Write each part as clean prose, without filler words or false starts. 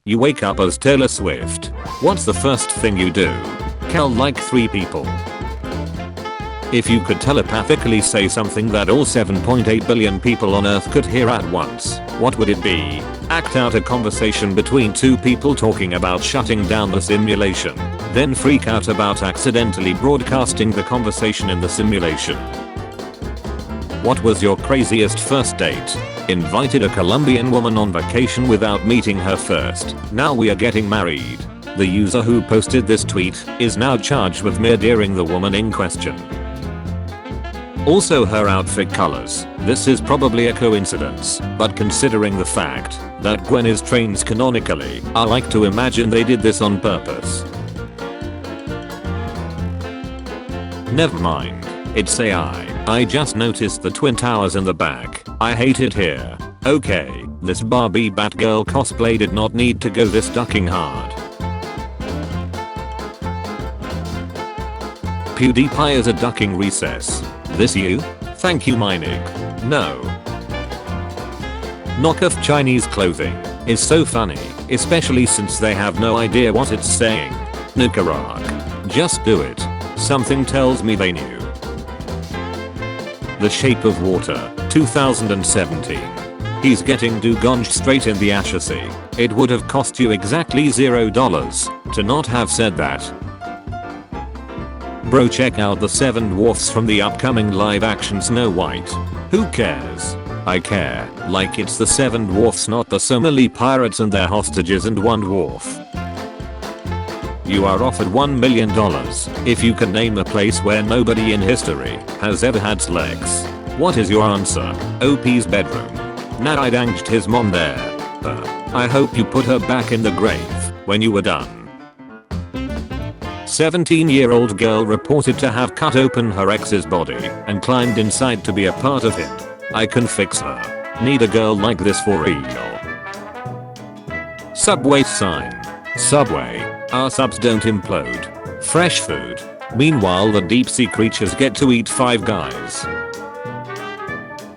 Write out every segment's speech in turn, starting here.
You wake up as Taylor Swift. What's the first thing you do? Kill like 3 people. If you could telepathically say something that all 7.8 billion people on Earth could hear at once, what would it be? Act out a conversation between 2 people talking about shutting down the simulation, then freak out about accidentally broadcasting the conversation in the simulation. What was your craziest first date? Invited a Colombian woman on vacation without meeting her first. Now we are getting married. The user who posted this tweet is now charged with murdering the woman in question. Also her outfit colors. This is probably a coincidence, but considering the fact that Gwen is trans canonically, I like to imagine they did this on purpose. Never mind. It's AI. I just noticed the Twin Towers in the back. I hate it here. Okay, this Barbie Batgirl cosplay did not need to go this ducking hard. PewDiePie is a ducking recess. This you? Thank you Meinig. No. Knockoff Chinese clothing is so funny, especially since they have no idea what it's saying. Nicaragua. Just do it. Something tells me they knew. The Shape of Water, 2017. He's getting dugonged straight in the Ashesy. It would have cost you exactly $0 to not have said that. Bro, check out the 7 dwarfs from the upcoming live action Snow White. Who cares? I care, like it's the 7 dwarfs not the Somali pirates and their hostages and 1 dwarf. You are offered $1 million if you can name a place where nobody in history has ever had sex. What is your answer? OP's bedroom. Nah, I danked his mom there. I hope you put her back in the grave when you were done. 17-year-old girl reported to have cut open her ex's body and climbed inside to be a part of him. I can fix her. Need a girl like this for real. Subway sign. Subway. Our subs don't implode. Fresh food. Meanwhile the deep sea creatures get to eat Five Guys.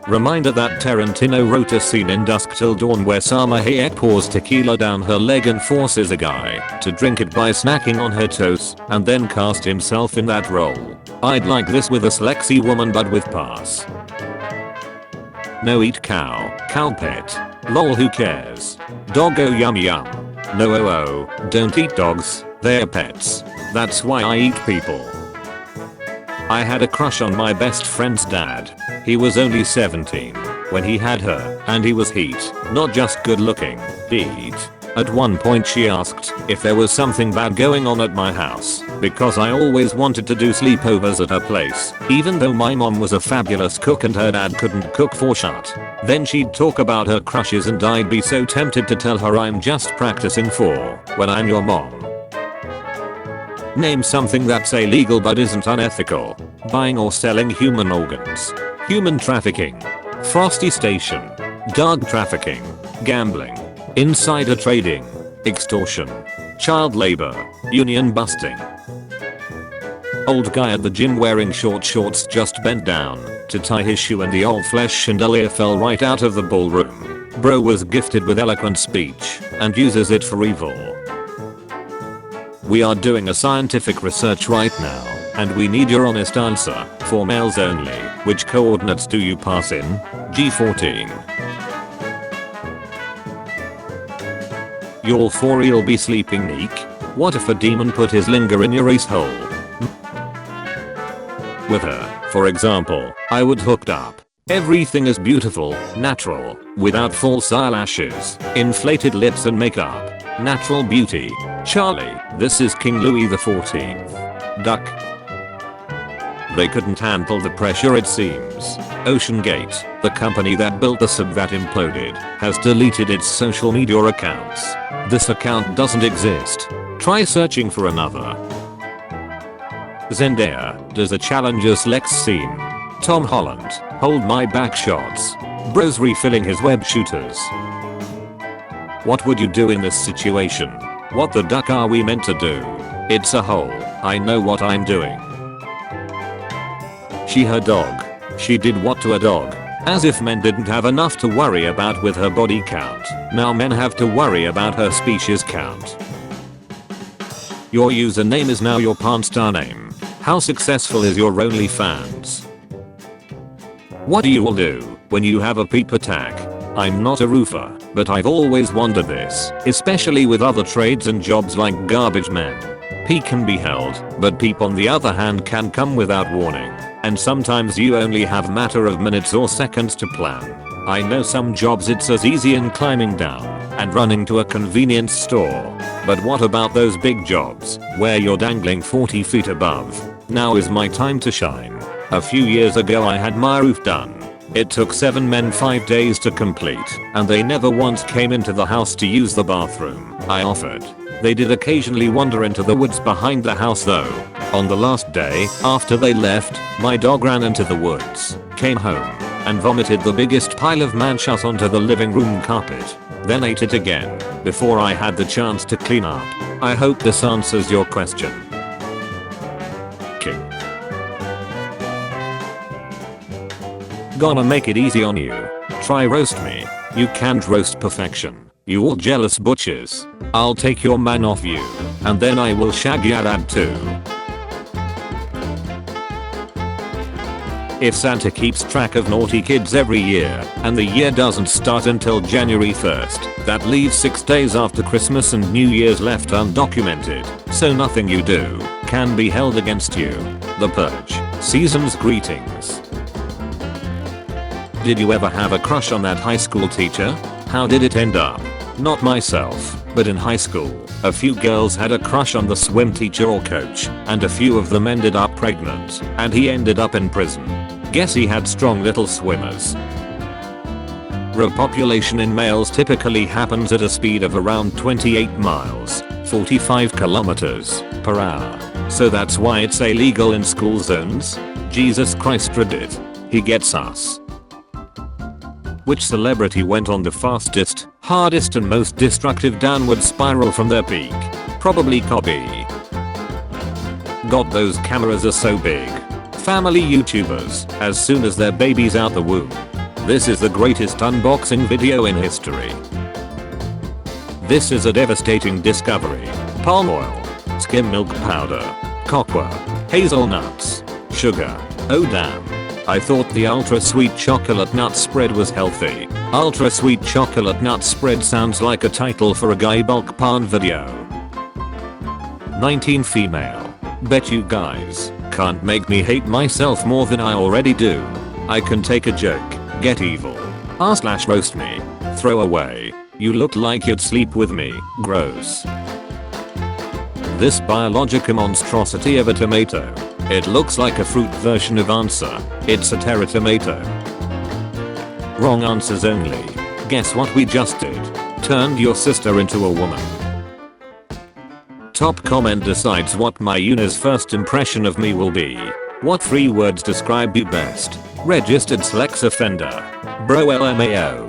Reminder that Tarantino wrote a scene in Dusk Till Dawn where Salma Hayek pours tequila down her leg and forces a guy to drink it by snacking on her toes and then cast himself in that role. I'd like this with a slexy woman but with pass. No eat cow. Cow pet. Lol, who cares? Doggo yum yum. No don't eat dogs. They're pets. That's why I eat people. I had a crush on my best friend's dad. He was only 17 when he had her, and he was heat, not just good looking, heat. At one point she asked if there was something bad going on at my house, because I always wanted to do sleepovers at her place, even though my mom was a fabulous cook and her dad couldn't cook for shit. Then she'd talk about her crushes and I'd be so tempted to tell her I'm just practicing for when I'm your mom. Name something that's illegal but isn't unethical. Buying or selling human organs. Human trafficking. Frosty Station. Dog trafficking. Gambling. Insider trading. Extortion. Child labor. Union busting. Old guy at the gym wearing short shorts just bent down to tie his shoe and the old flesh chandelier fell right out of the ballroom. Bro was gifted with eloquent speech and uses it for evil. We are doing a scientific research right now, and we need your honest answer, for males only. Which coordinates do you pass in? G14. You'll for real be sleeping Neek? What if a demon put his linger in your ace hole? With her, for example, I would hooked up. Everything is beautiful, natural, without false eyelashes, inflated lips and makeup. Natural beauty. Charlie, this is King Louis XIV. Duck. They couldn't handle the pressure it seems. OceanGate, the company that built the sub that imploded, has deleted its social media accounts. This account doesn't exist. Try searching for another. Zendaya does a Challengers Lex scene. Tom Holland, hold my back shots. Bro's refilling his web shooters. What would you do in this situation? What the duck are we meant to do? It's a hole. I know what I'm doing. She her dog. She did what to a dog? As if men didn't have enough to worry about with her body count, now men have to worry about her species count. Your username is now your porn star name. How successful is your OnlyFans? What do you all do when you have a peep attack? I'm not a roofer, but I've always wondered this, especially with other trades and jobs like garbage men. Pee can be held, but peep on the other hand can come without warning, and sometimes you only have a matter of minutes or seconds to plan. I know some jobs it's as easy as climbing down and running to a convenience store. But what about those big jobs where you're dangling 40 feet above? Now is my time to shine. A few years ago I had my roof done. It took 7 men 5 days to complete, and they never once came into the house to use the bathroom I offered. They did occasionally wander into the woods behind the house though. On the last day, after they left, my dog ran into the woods, came home, and vomited the biggest pile of manchas onto the living room carpet, then ate it again, before I had the chance to clean up. I hope this answers your question. King. Gonna make it easy on you. Try roast me. You can't roast perfection. You all jealous butchers. I'll take your man off you, and then I will shag your dad too. If Santa keeps track of naughty kids every year, and the year doesn't start until January 1st, that leaves 6 days after Christmas and New Year's left undocumented, so nothing you do can be held against you. The Purge. Season's greetings. Did you ever have a crush on that high school teacher? How did it end up? Not myself, but in high school, a few girls had a crush on the swim teacher or coach, and a few of them ended up pregnant, and he ended up in prison. Guess he had strong little swimmers. Repopulation in males typically happens at a speed of around 28 miles, 45 kilometers per hour. So that's why it's illegal in school zones? Jesus Christ Reddit. He gets us. Which celebrity went on the fastest, hardest and most destructive downward spiral from their peak? Probably Kobe. God, those cameras are so big. Family YouTubers, as soon as their baby's out the womb. This is the greatest unboxing video in history. This is a devastating discovery. Palm oil, skim milk powder, cocoa, hazelnuts, sugar. Oh damn. I thought the ultra sweet chocolate nut spread was healthy. Ultra sweet chocolate nut spread sounds like a title for a guy bulk porn video. 19 female. Bet you guys can't make me hate myself more than I already do. I can take a joke, get evil, r/roast me, throw away. You look like you'd sleep with me. Gross. This biological monstrosity of a tomato. It looks like a fruit version of answer. It's a terra tomato. Wrong answers only. Guess what we just did? Turned your sister into a woman. Top comment decides what my Yuna's first impression of me will be. What 3 words describe you best? Registered sex offender. Bro LMAO.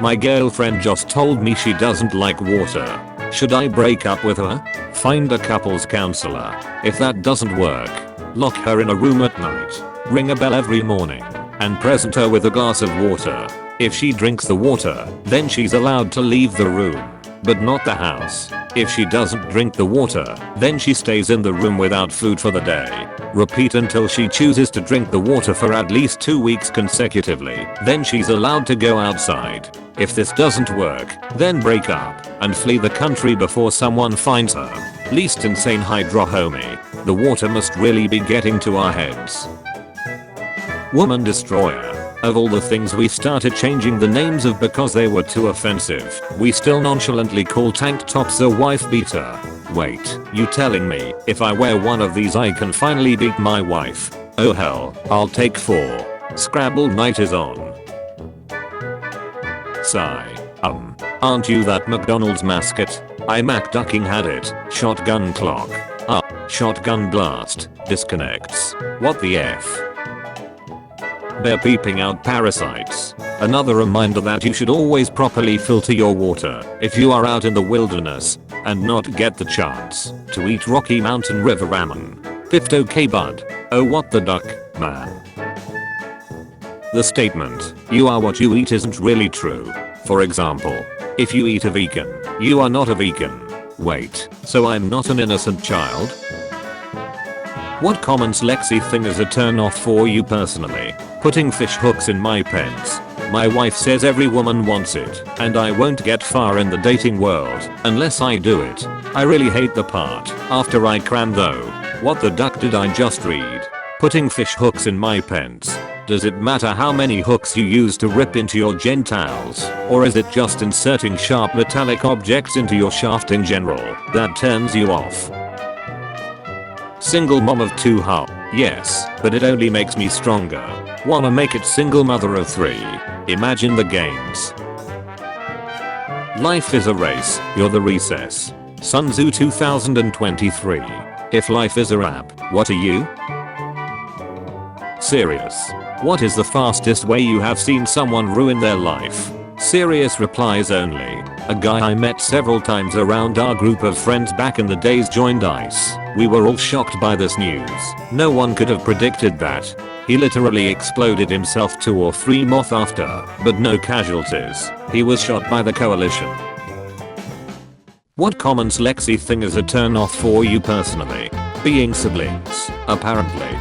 My girlfriend just told me she doesn't like water. Should I break up with her? Find a couples counselor. If that doesn't work, lock her in a room at night, ring a bell every morning, and present her with a glass of water. If she drinks the water, then she's allowed to leave the room, but not the house. If she doesn't drink the water, then she stays in the room without food for the day. Repeat until she chooses to drink the water for at least 2 weeks consecutively, then she's allowed to go outside. If this doesn't work, then break up and flee the country before someone finds her. Least insane hydro homie. The water must really be getting to our heads. Woman destroyer. Of all the things we started changing the names of because they were too offensive, we still nonchalantly call tank tops a wife beater. Wait, you telling me if I wear one of these I can finally beat my wife? Oh hell, I'll take 4. Scrabble night is on. Sigh. Aren't you that McDonald's mascot? I MacDucking had it. Shotgun clock. Shotgun blast. Disconnects. What the F? Bear peeping out parasites. Another reminder that you should always properly filter your water if you are out in the wilderness and not get the chance to eat Rocky Mountain River ramen. 50k bud. Oh what the duck, man. The statement, "you are what you eat" isn't really true. For example, if you eat a vegan, you are not a vegan. Wait, so I'm not an innocent child? What common Lexi thing is a turn off for you personally? Putting fish hooks in my pants. My wife says every woman wants it, and I won't get far in the dating world unless I do it. I really hate the part after I cram though. What the duck did I just read? Putting fish hooks in my pants. Does it matter how many hooks you use to rip into your genitals, or is it just inserting sharp metallic objects into your shaft in general that turns you off? Single mom of 2 yes, but it only makes me stronger. Wanna make it single mother of 3. Imagine the games. Life is a race, you're the recess. Sun Tzu 2023. If life is a rap, what are you? Serious. What is the fastest way you have seen someone ruin their life? Serious replies only. A guy I met several times around our group of friends back in the days joined ICE. We were all shocked by this news. No one could have predicted that. He literally exploded himself 2 or 3 months after, but no casualties. He was shot by the coalition. What common Lexi thing is a turn off for you personally? Being siblings, apparently.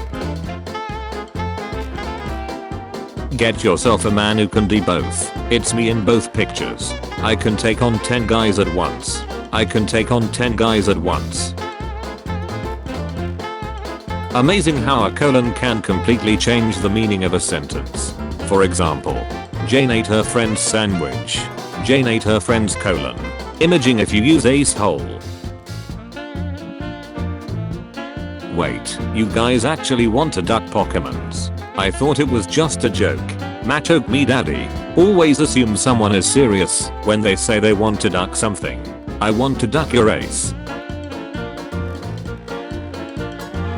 Get yourself a man who can do both. It's me in both pictures. I can take on 10 guys at once. I can take on 10 guys at once. Amazing how a colon can completely change the meaning of a sentence. For example, Jane ate her friend's sandwich. Jane ate her friend's colon. Imaging if you use ace hole. Wait, you guys actually want to duck Pokemons? I thought it was just a joke. Machoke me daddy. Always assume someone is serious when they say they want to duck something. I want to duck your ace.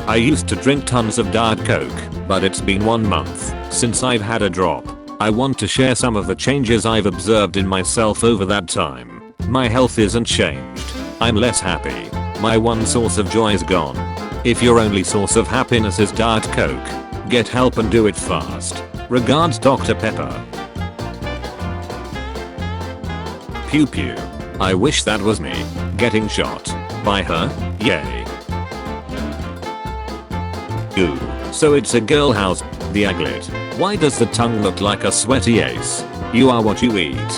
I used to drink tons of Diet Coke, but it's been 1 month since I've had a drop. I want to share some of the changes I've observed in myself over that time. My health isn't changed. I'm less happy. My one source of joy is gone. If your only source of happiness is Diet Coke, get help and do it fast. Regards, Dr. Pepper. Pew pew. I wish that was me. Getting shot. By her? Yay. Ooh. So it's a girl house. The aglet. Why does the tongue look like a sweaty ace? You are what you eat.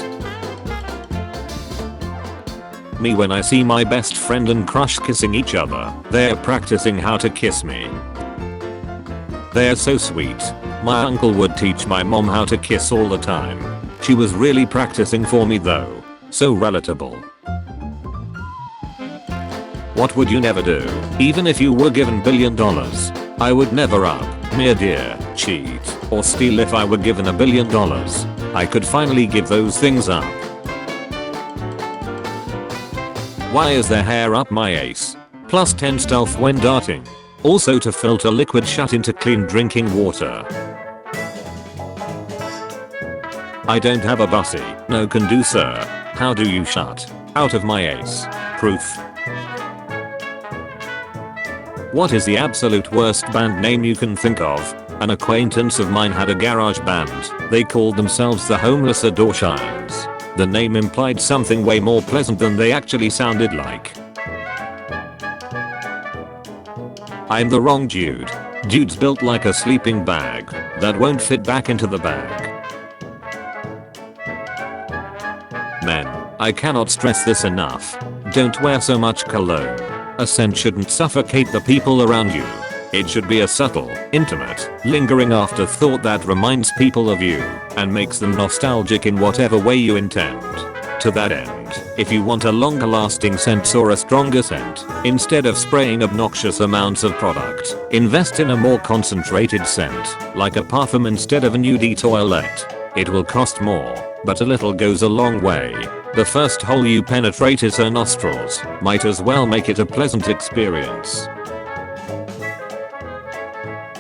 Me when I see my best friend and crush kissing each other. They're practicing how to kiss me. They're so sweet. My uncle would teach my mom how to kiss all the time. She was really practicing for me though. So relatable. What would you never do? Even if you were given $1 billion. I would never up, murder, cheat, or steal. If I were given $1 billion, I could finally give those things up. Why is there hair up my ace? Plus 10 stealth when darting. Also to filter liquid shut into clean drinking water. I don't have a bussy. No can do sir. How do you shut out of my ace? Proof. What is the absolute worst band name you can think of? An acquaintance of mine had a garage band. They called themselves the Homeless Adorshians. The name implied something way more pleasant than they actually sounded like. I'm the wrong dude. Dude's built like a sleeping bag that won't fit back into the bag. Men, I cannot stress this enough. Don't wear so much cologne. A scent shouldn't suffocate the people around you. It should be a subtle, intimate, lingering afterthought that reminds people of you and makes them nostalgic in whatever way you intend. To that end, if you want a longer lasting scent or a stronger scent, instead of spraying obnoxious amounts of product, invest in a more concentrated scent, like a parfum instead of a nude toilette. It will cost more, but a little goes a long way. The first hole you penetrate is her nostrils. Might as well make it a pleasant experience.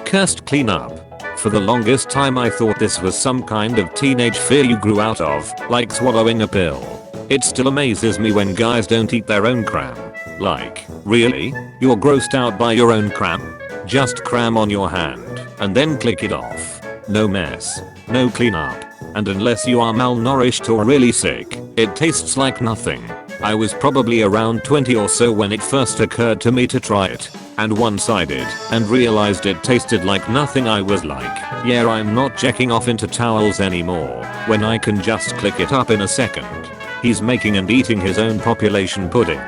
Cursed cleanup. For the longest time I thought this was some kind of teenage fear you grew out of, like swallowing a pill. It still amazes me when guys don't eat their own cram. Like, really? You're grossed out by your own cram? Just cram on your hand, and then click it off. No mess. No cleanup. And unless you are malnourished or really sick, it tastes like nothing. I was probably around 20 or so when it first occurred to me to try it. And once I did, and realized it tasted like nothing, I was like, yeah, I'm not checking off into towels anymore, when I can just click it up in a second. He's making and eating his own population pudding.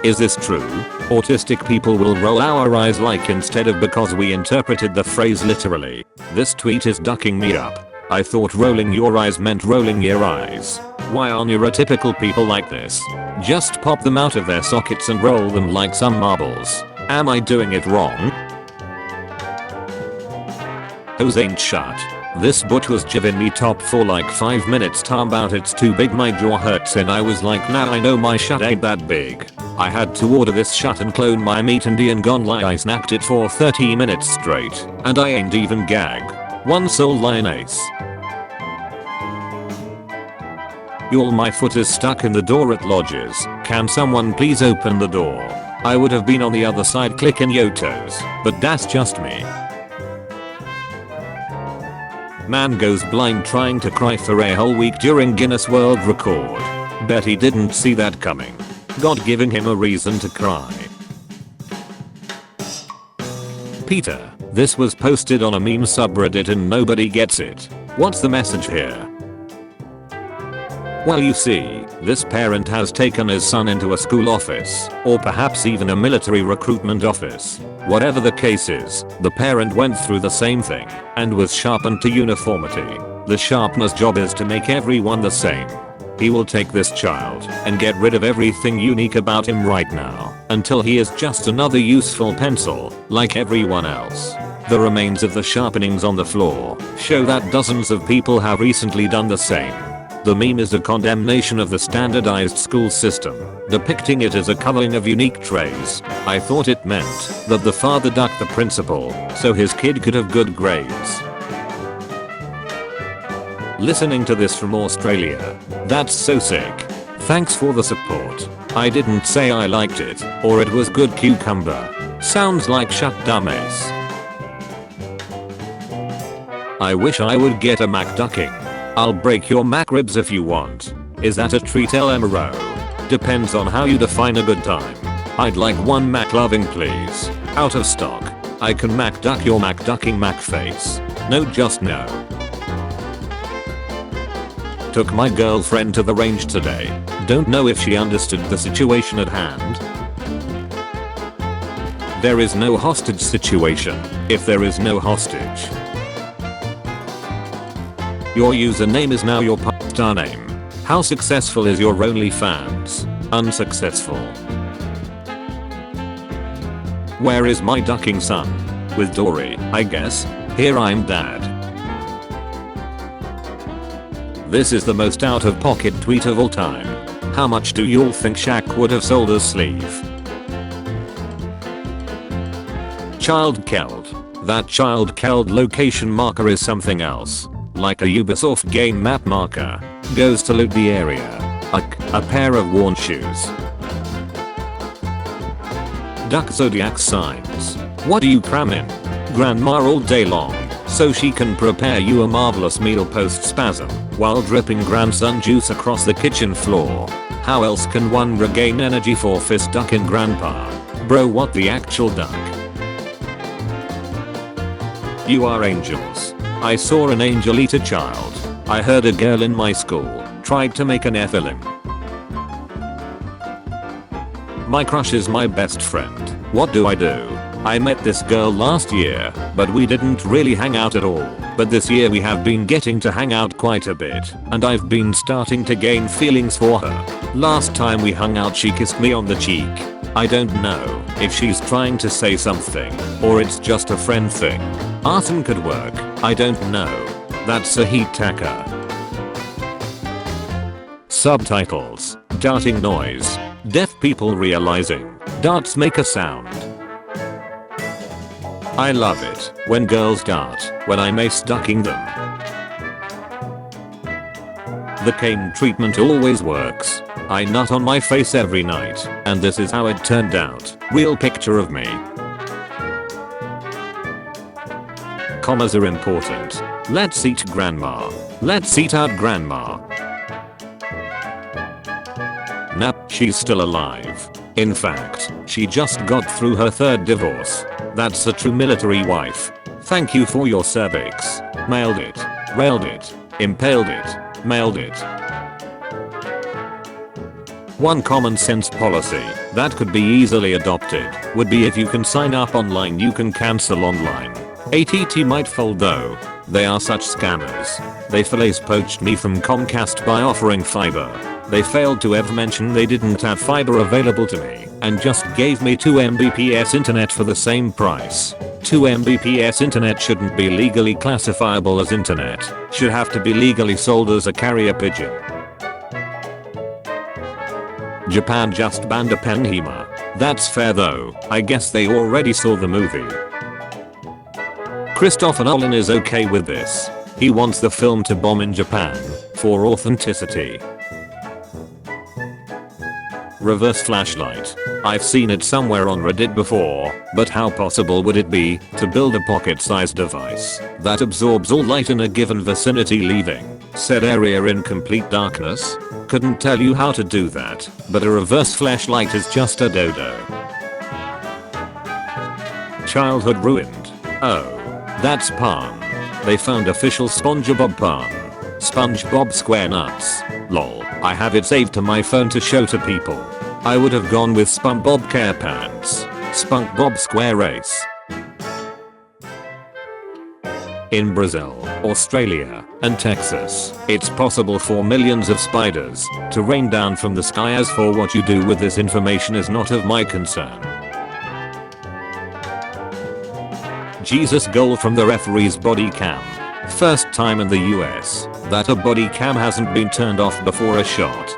Is this true? Autistic people will roll our eyes like instead of because we interpreted the phrase literally. This tweet is ducking me up. I thought rolling your eyes meant rolling your eyes. Why are neurotypical people like this? Just pop them out of their sockets and roll them like some marbles. Am I doing it wrong? Hose ain't shut. This butt was giving me top for like 5 minutes talking about it's too big, my jaw hurts, and I was like, nah, I know my shut ain't that big. I had to order this shut and clone my meat and gone lie I snapped it for 30 minutes straight, and I ain't even gag. One soul line ace. Y'all, my foot is stuck in the door at Lodges. Can someone please open the door? I would have been on the other side clicking yotos, but that's just me. Man goes blind trying to cry for a whole week during Guinness World Record. Bet he didn't see that coming. God giving him a reason to cry. Peter, this was posted on a meme subreddit and nobody gets it. What's the message here? Well, you see, this parent has taken his son into a school office, or perhaps even a military recruitment office. Whatever the case is, the parent went through the same thing, and was sharpened to uniformity. The sharpener's job is to make everyone the same. He will take this child and get rid of everything unique about him right now, until he is just another useful pencil, like everyone else. The remains of the sharpenings on the floor show that dozens of people have recently done the same. The meme is a condemnation of the standardized school system, depicting it as a culling of unique traits. I thought it meant that the father ducked the principal so his kid could have good grades. Listening to this from Australia. That's so sick. Thanks for the support. I didn't say I liked it, or it was good cucumber. Sounds like shut dumbass. I wish I would get a Mac ducking. I'll break your Mac ribs if you want. Is that a treat, LMRO? Depends on how you define a good time. I'd like one Mac loving please. Out of stock. I can Mac duck your Mac ducking Mac face. No, just no. Took my girlfriend to the range today. Don't know if she understood the situation at hand. There is no hostage situation if there is no hostage. Your username is now your star name. How successful is your OnlyFans? Unsuccessful. Where is my ducking son? With Dory, I guess. Here I'm dad. This is the most out of pocket tweet of all time. How much do y'all think Shaq would have sold a sleeve? Child killed. That child killed location marker is something else. Like a Ubisoft game map marker. Goes to loot the area. A pair of worn shoes. Duck zodiac signs. What do you cram in? Grandma all day long, so she can prepare you a marvelous meal post-spasm, while dripping grandson juice across the kitchen floor. How else can one regain energy for fist ducking grandpa? Bro, what the actual duck? You are angels. I saw an angel eat a child. I heard a girl in my school tried to make an Nephilim. My crush is my best friend. What do? I met this girl last year, but we didn't really hang out at all. But this year we have been getting to hang out quite a bit, and I've been starting to gain feelings for her. Last time we hung out she kissed me on the cheek. I don't know if she's trying to say something, or it's just a friend thing. Arson could work, I don't know. That's a heat tacker. Subtitles. Darting noise. Deaf people realizing darts make a sound. I love it when girls dart when I'm ace ducking them. The cane treatment always works. I nut on my face every night, and this is how it turned out. Real picture of me. Commas are important. Let's eat grandma. Let's eat out grandma. Nap, she's still alive. In fact, she just got through her 3rd divorce. That's a true military wife. Thank you for your cervix. Mailed it. Railed it. Impaled it. Mailed it. One common sense policy that could be easily adopted would be if you can sign up online you can cancel online. ATT might fold though. They are such scammers. They fillets poached me from Comcast by offering fiber. They failed to ever mention they didn't have fiber available to me and just gave me 2 Mbps internet for the same price. 2 Mbps internet shouldn't be legally classifiable as internet. Should have to be legally sold as a carrier pigeon. Japan just banned a pen Humour. That's fair though. I guess they already saw the movie. Christopher Nolan is okay with this. He wants the film to bomb in Japan for authenticity. Reverse flashlight. I've seen it somewhere on Reddit before, but how possible would it be to build a pocket-sized device that absorbs all light in a given vicinity, leaving said area in complete darkness? Couldn't tell you how to do that, but a reverse flashlight is just a dodo. Childhood ruined. Oh, that's Palm. They found official SpongeBob Palm. SpongeBob Square Nuts. Lol. I have it saved to my phone to show to people. I would have gone with SpongeBob Care Pants. SpongeBob Square Race. In Brazil, Australia, and Texas, it's possible for millions of spiders to rain down from the sky. As for what you do with this information is not of my concern. Jesus goal from the referee's body cam. First time in the US that a body cam hasn't been turned off before a shot.